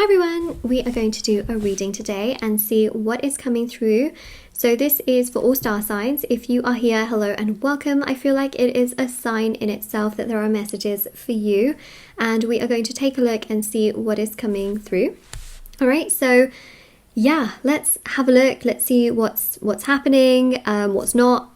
Hi everyone, we are going to do a reading today and see what is coming through. So this is for all star signs. If you are here, hello and welcome. I feel like it is a sign in itself that there are messages for you, and we are going to take a look and see what is coming through. All right, so yeah, let's have a look. Let's see what's happening, what's not,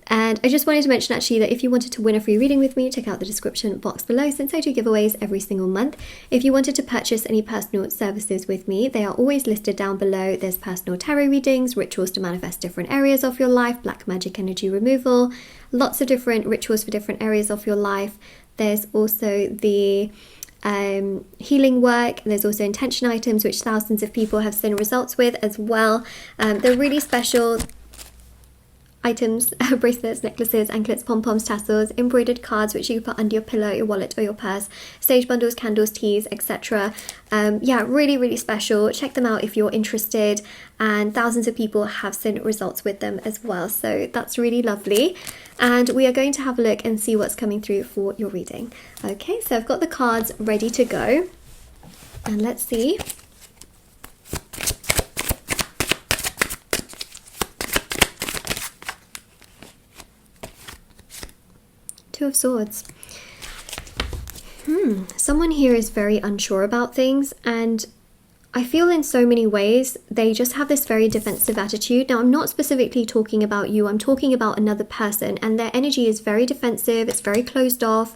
And I just wanted to mention actually that if you wanted to win a free reading with me, check out the description box below, since I do giveaways every single month. If you wanted to purchase any personal services with me, they are always listed down below. There's personal tarot readings, rituals to manifest different areas of your life, black magic energy removal, lots of different rituals for different areas of your life. There's also the healing work. There's also intention items, which thousands of people have seen results with as well. They're really special items, bracelets, necklaces, anklets, pom-poms, tassels, embroidered cards which you put under your pillow, your wallet or your purse, sage bundles, candles, teas, etc. Yeah, really special. Check them out if you're interested, and thousands of people have seen results with them as well, so that's really lovely. And we are going to have a look and see what's coming through for your reading. Okay, so I've got the cards ready to go, and let's see. Two of Swords. Someone here is very unsure about things, and I feel in so many ways they just have this very defensive attitude. Now, I'm not specifically talking about you, I'm talking about another person, and their energy is very defensive, it's very closed off.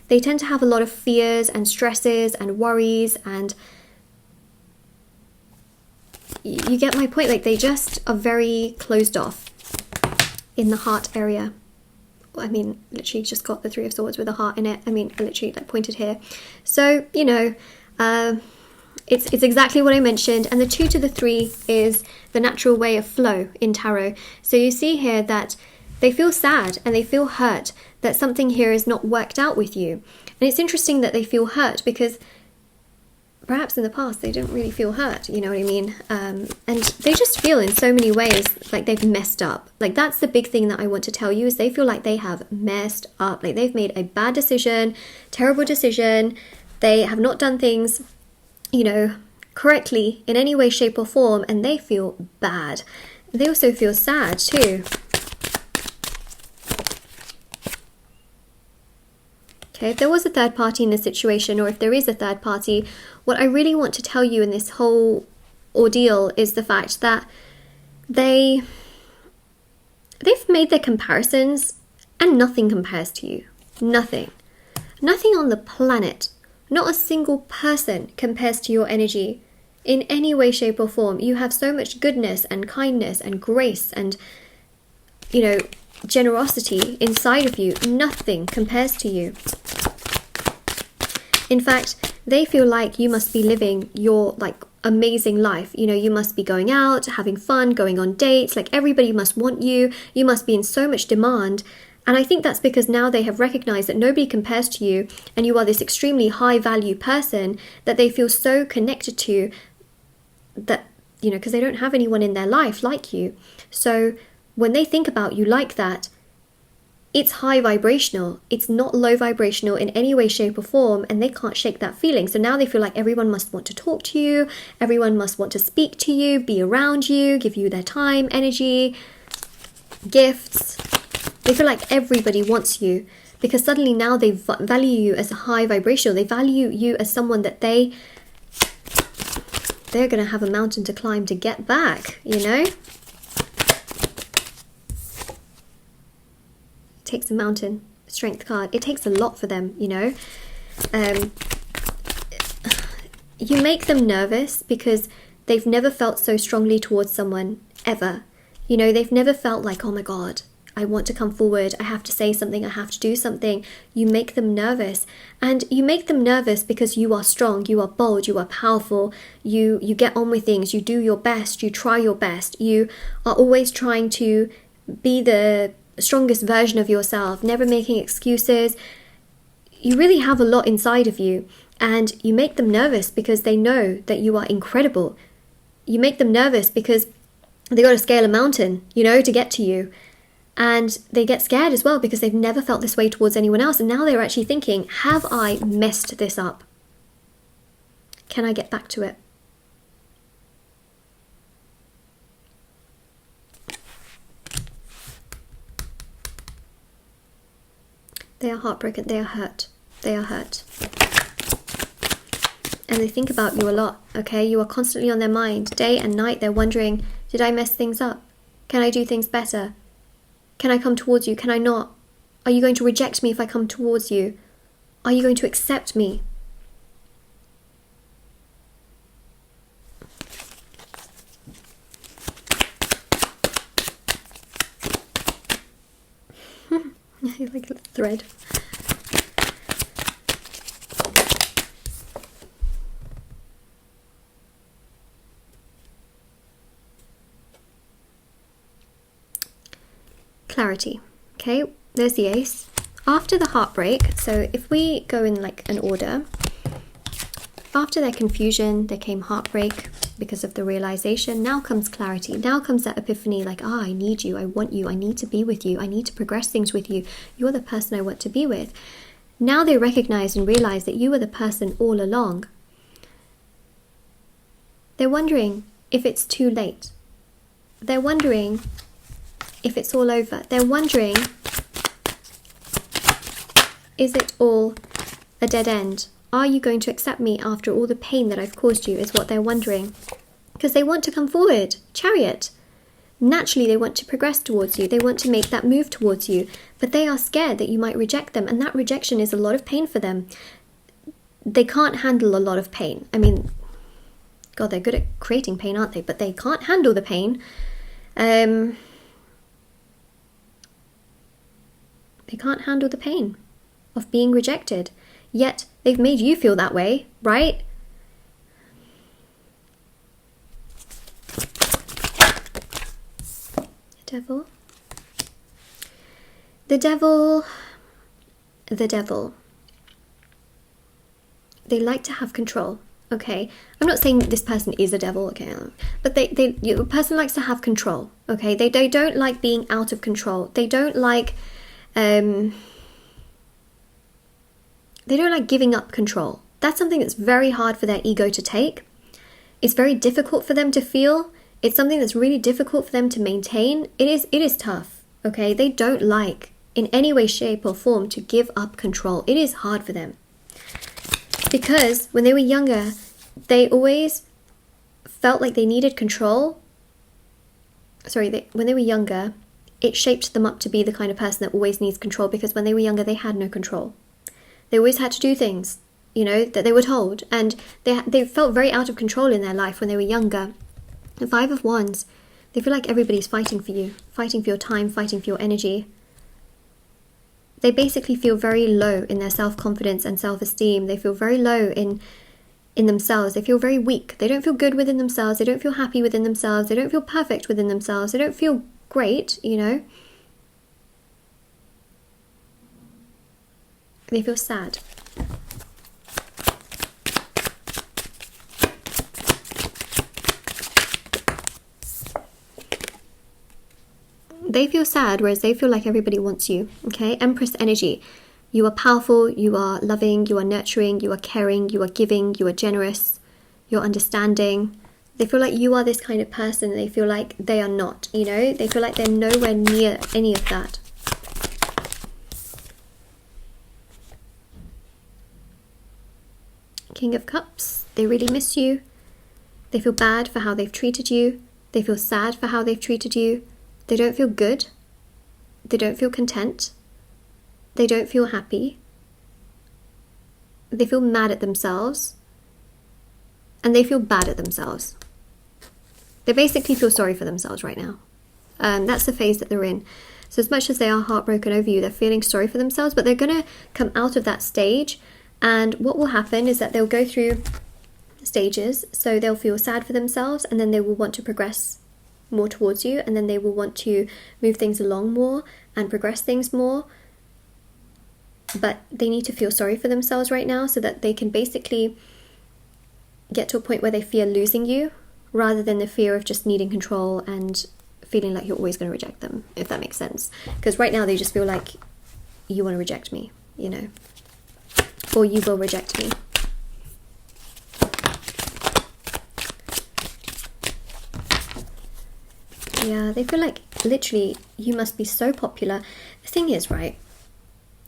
They tend to have a lot of fears and stresses and worries, and you get my point, like they just are very closed off in the heart area. I mean, literally just got the Three of Swords with a heart in it. I mean, I literally like pointed here. So, it's exactly what I mentioned. And the 2 to the 3 is the natural way of flow in tarot. So you see here that they feel sad and they feel hurt that something here is not worked out with you. And it's interesting that they feel hurt because perhaps in the past they didn't really feel hurt, you know what I mean? And they just feel in so many ways like they've messed up. Like that's the big thing that I want to tell you, is they feel like they have messed up. Like they've made a bad decision, terrible decision. They have not done things, correctly in any way, shape or form, and they feel bad. They also feel sad too. Okay, if there was a third party in this situation, or if there is a third party, what I really want to tell you in this whole ordeal is the fact that they've made their comparisons and nothing compares to you. Nothing. Nothing on the planet, not a single person compares to your energy in any way, shape or form. You have so much goodness and kindness and grace and, generosity inside of you. Nothing compares to you. In fact, they feel like you must be living your amazing life. You must be going out, having fun, going on dates, like everybody must want you. You must be in so much demand. And I think that's because now they have recognized that nobody compares to you, and you are this extremely high value person that they feel so connected to, that, because they don't have anyone in their life like you. So when they think about you like that, it's high vibrational. It's not low vibrational in any way, shape or form, and they can't shake that feeling. So now they feel like everyone must want to talk to you, everyone must want to speak to you, be around you, give you their time, energy, gifts. They feel like everybody wants you because suddenly now they value you as a high vibrational. They value you as someone that they're going to have a mountain to climb to get back, Takes a mountain, strength card. It takes a lot for them, You make them nervous because they've never felt so strongly towards someone ever. They've never felt like, oh my God, I want to come forward, I have to say something, I have to do something. You make them nervous, and you make them nervous because you are strong, you are bold, you are powerful, you get on with things, you do your best, you try your best, you are always trying to be the strongest version of yourself, never making excuses. You really have a lot inside of you, and you make them nervous because they know that you are incredible. You make them nervous because they got to scale a mountain, to get to you. And they get scared as well because they've never felt this way towards anyone else. And now they're actually thinking, have I messed this up? Can I get back to it? They are heartbroken. They are hurt. They are hurt. And they think about you a lot, okay? You are constantly on their mind. Day and night, they're wondering, did I mess things up? Can I do things better? Can I come towards you? Can I not? Are you going to reject me if I come towards you? Are you going to accept me? I like the thread. Clarity. Okay, there's the ace. After the heartbreak, so if we go in like an order, after their confusion, there came heartbreak because of the realization. Now comes clarity. Now comes that epiphany, like, ah, I need you, I want you, I need to be with you, I need to progress things with you. You're the person I want to be with. Now they recognize and realize that you were the person all along. They're wondering if it's too late. They're wondering if it's all over. They're wondering, is it all a dead end? Are you going to accept me after all the pain that I've caused you, is what they're wondering. Because they want to come forward. Chariot. Naturally, they want to progress towards you. They want to make that move towards you. But they are scared that you might reject them. And that rejection is a lot of pain for them. They can't handle a lot of pain. I mean, God, they're good at creating pain, aren't they? But they can't handle the pain. They can't handle the pain of being rejected. Yet, they've made you feel that way, right? Devil. The devil. The devil. They like to have control, okay? I'm not saying this person is a devil, okay? But a person likes to have control, okay? They don't like being out of control. They don't like... They don't like giving up control. That's something that's very hard for their ego to take. It's very difficult for them to feel. It's something that's really difficult for them to maintain. It is tough, okay? They don't like, in any way, shape or form, to give up control. It is hard for them. Because when they were younger, they always felt like they needed control. When they were younger, it shaped them up to be the kind of person that always needs control, because when they were younger, they had no control. They always had to do things, you know, that they were told. And they felt very out of control in their life when they were younger. The Five of Wands, they feel like everybody's fighting for you, fighting for your time, fighting for your energy. They basically feel very low in their self-confidence and self-esteem. They feel very low in themselves. They feel very weak. They don't feel good within themselves. They don't feel happy within themselves. They don't feel perfect within themselves. They don't feel great, you know. They feel sad. They feel sad, whereas they feel like everybody wants you, okay? Empress energy. You are powerful, you are loving, you are nurturing, you are caring, you are giving, you are generous, you're understanding. They feel like you are this kind of person. They feel like they are not, you know? They feel like they're nowhere near any of that. King of Cups, they really miss you. They feel bad for how they've treated you. They feel sad for how they've treated you. They don't feel good. They don't feel content. They don't feel happy. They feel mad at themselves. And they feel bad at themselves. They basically feel sorry for themselves right now. That's the phase that they're in. So as much as they are heartbroken over you, they're feeling sorry for themselves, but they're going to come out of that stage. And what will happen is that they'll go through stages. So they'll feel sad for themselves, and then they will want to progress more towards you, and then they will want to move things along more and progress things more. But they need to feel sorry for themselves right now so that they can basically get to a point where they fear losing you, rather than the fear of just needing control and feeling like you're always going to reject them, if that makes sense. Because right now they just feel like you want to reject me, you know, or you will reject me. Yeah, they feel like literally you must be so popular. The thing is, right,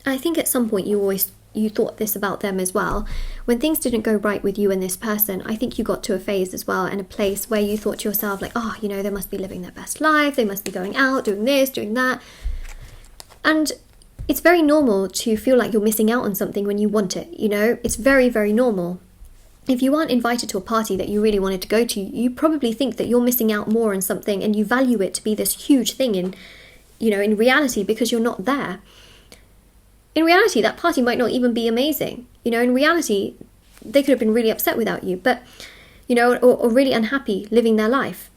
I think at some point you thought this about them as well. When things didn't go right with you and this person, I think you got to a phase as well and a place where you thought to yourself like, oh, you know, they must be living their best life, they must be going out, doing this, doing that. And it's very normal to feel like you're missing out on something when you want it, you know? It's very, very normal. If you aren't invited to a party that you really wanted to go to, you probably think that you're missing out more on something and you value it to be this huge thing in, you know, in reality, because you're not there. In reality, that party might not even be amazing. You know, in reality, they could have been really upset without you, but, you know, or really unhappy living their life.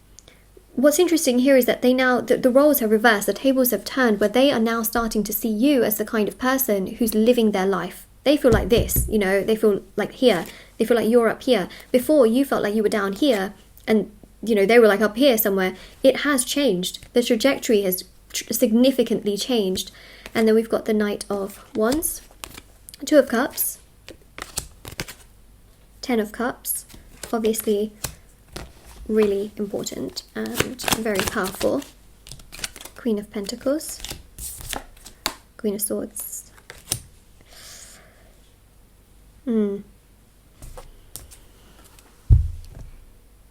What's interesting here is that they now, the roles have reversed, the tables have turned, where they are now starting to see you as the kind of person who's living their life. They feel like this, you know, they feel like here. They feel like you're up here. Before, you felt like you were down here and, you know, they were like up here somewhere. It has changed. The trajectory has significantly changed. And then we've got the Knight of Wands, Two of Cups, Ten of Cups, obviously really important and very powerful. Queen of Pentacles, Queen of Swords.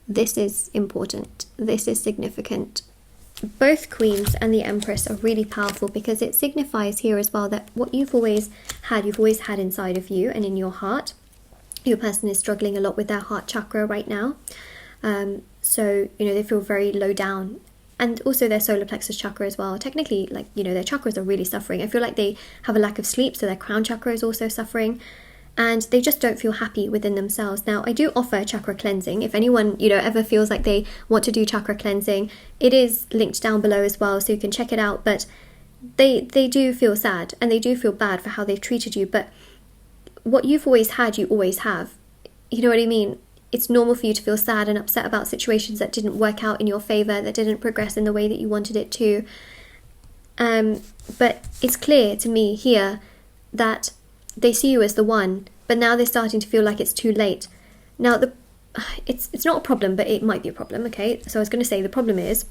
This is important. This is significant. Both Queens and the Empress are really powerful because it signifies here as well that what you've always had inside of you and in your heart. Your person is struggling a lot with their heart chakra right now. So, you know, they feel very low down. And also their solar plexus chakra as well. Technically, like, you know, their chakras are really suffering. I feel like they have a lack of sleep, so their crown chakra is also suffering. And they just don't feel happy within themselves. Now, I do offer chakra cleansing. If anyone, you know, ever feels like they want to do chakra cleansing, it is linked down below as well, so you can check it out. But they do feel sad and they do feel bad for how they've treated you. But what you've always had, you always have. You know what I mean? It's normal for you to feel sad and upset about situations that didn't work out in your favor, that didn't progress in the way that you wanted it to. But it's clear to me here that they see you as the one, but now they're starting to feel like it's too late. Now, it's not a problem, but it might be a problem, okay? So I was going to say the problem is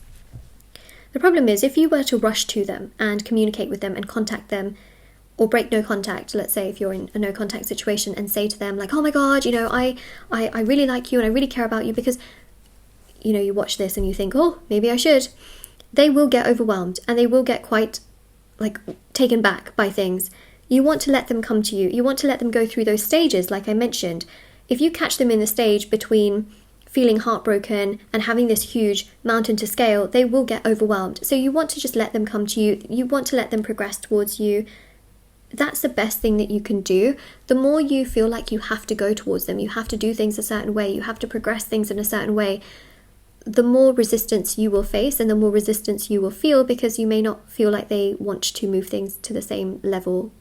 if you were to rush to them and communicate with them and contact them, or break no contact, let's say if you're in a no contact situation, and say to them like, oh my god, you know, I really like you and I really care about you, because, you know, you watch this and you think, oh, maybe I should. They will get overwhelmed and they will get quite, like, taken back by things. You want to let them come to you. You want to let them go through those stages, like I mentioned. If you catch them in the stage between feeling heartbroken and having this huge mountain to scale, they will get overwhelmed. So you want to just let them come to you. You want to let them progress towards you. That's the best thing that you can do. The more you feel like you have to go towards them, you have to do things a certain way, you have to progress things in a certain way, the more resistance you will face and the more resistance you will feel, because you may not feel like they want to move things to the same level.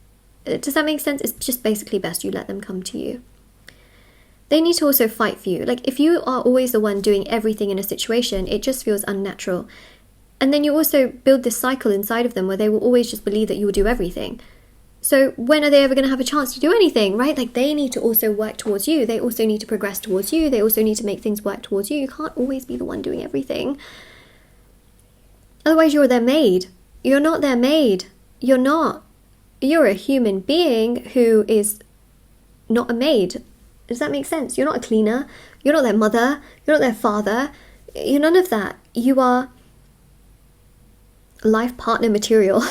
Does that make sense? It's just basically best you let them come to you. They need to also fight for you. Like, if you are always the one doing everything in a situation, it just feels unnatural. And then you also build this cycle inside of them where they will always just believe that you will do everything. So when are they ever going to have a chance to do anything, right? Like, they need to also work towards you. They also need to progress towards you. They also need to make things work towards you. You can't always be the one doing everything. Otherwise, you're their maid. You're not their maid. You're not. You're a human being who is not a maid. Does that make sense? You're not a cleaner. You're not their mother. You're not their father. You're none of that. You are life partner material.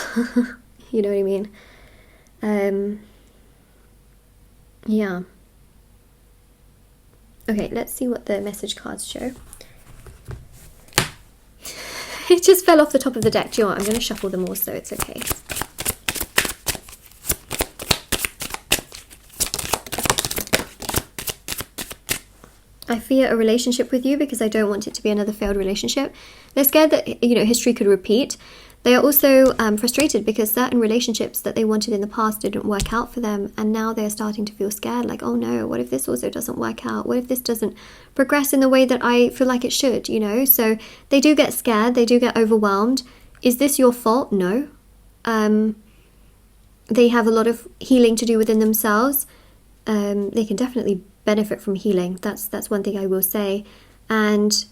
You know what I mean? Yeah. Okay, let's see what the message cards show. It just fell off the top of the deck. Do you know what? I'm going to shuffle them all so it's okay. I fear a relationship with you because I don't want it to be another failed relationship. They're scared that, you know, history could repeat. They are also frustrated because certain relationships that they wanted in the past didn't work out for them, and now they're starting to feel scared, like, oh no, what if this also doesn't work out? What if this doesn't progress in the way that I feel like it should, you know? So they do get scared, they do get overwhelmed. Is this your fault? No. They have a lot of healing to do within themselves. They can definitely benefit from healing. That's one thing I will say. And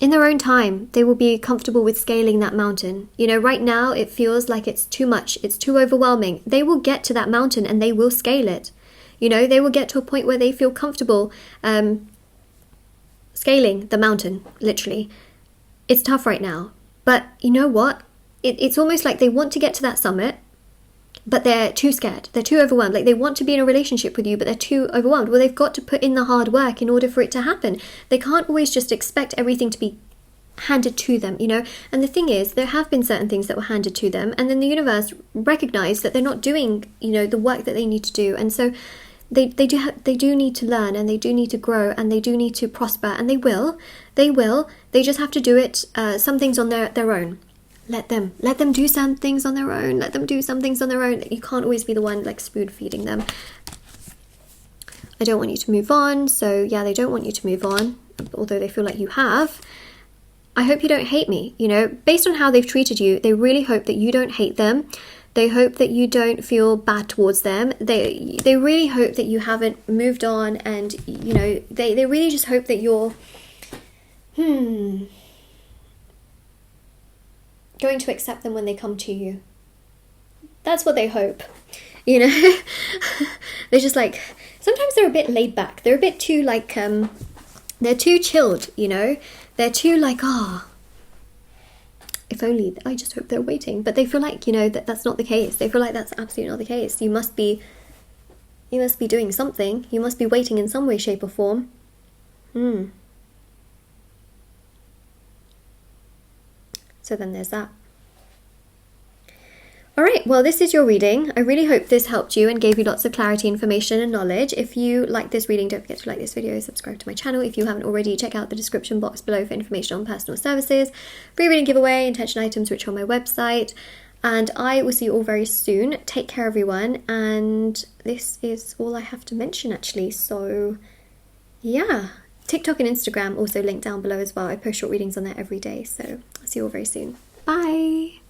in their own time, they will be comfortable with scaling that mountain. You know, right now it feels like it's too much, it's too overwhelming. They will get to that mountain and they will scale it. You know, they will get to a point where they feel comfortable scaling the mountain, literally. It's tough right now. But you know what? It's almost like they want to get to that summit, but they're too scared. They're too overwhelmed. Like, they want to be in a relationship with you, but they're too overwhelmed. Well, they've got to put in the hard work in order for it to happen. They can't always just expect everything to be handed to them, you know. And the thing is, there have been certain things that were handed to them, and then the universe recognized that they're not doing, you know, the work that they need to do. And so they do need to learn, and they do need to grow, and they do need to prosper, and they will. They just have to do it, some things on their own. Let them do some things on their own. Let them do some things on their own. You can't always be the one like spoon feeding them. I don't want you to move on. So yeah, they don't want you to move on, although they feel like you have. I hope you don't hate me. You know, based on how they've treated you, they really hope that you don't hate them. They hope that you don't feel bad towards them. They really hope that you haven't moved on, and you know, they really just hope that you're going to accept them when they come to you. That's what they hope, you know. They're just like, sometimes they're a bit laid back. They're a bit too like, they're too chilled, you know. They're too like, if only, I just hope they're waiting. But they feel like, you know, that's not the case. They feel like that's absolutely not the case. You must be doing something. You must be waiting in some way, shape or form. So then there's that. Alright, well, this is your reading. I really hope this helped you and gave you lots of clarity, information and knowledge. If you like this reading, don't forget to like this video, subscribe to my channel. If you haven't already, check out the description box below for information on personal services, free reading giveaway, intention items which are on my website. And I will see you all very soon. Take care, everyone. And this is all I have to mention, actually. So, yeah. TikTok and Instagram also linked down below as well. I post short readings on there every day. So I'll see you all very soon. Bye!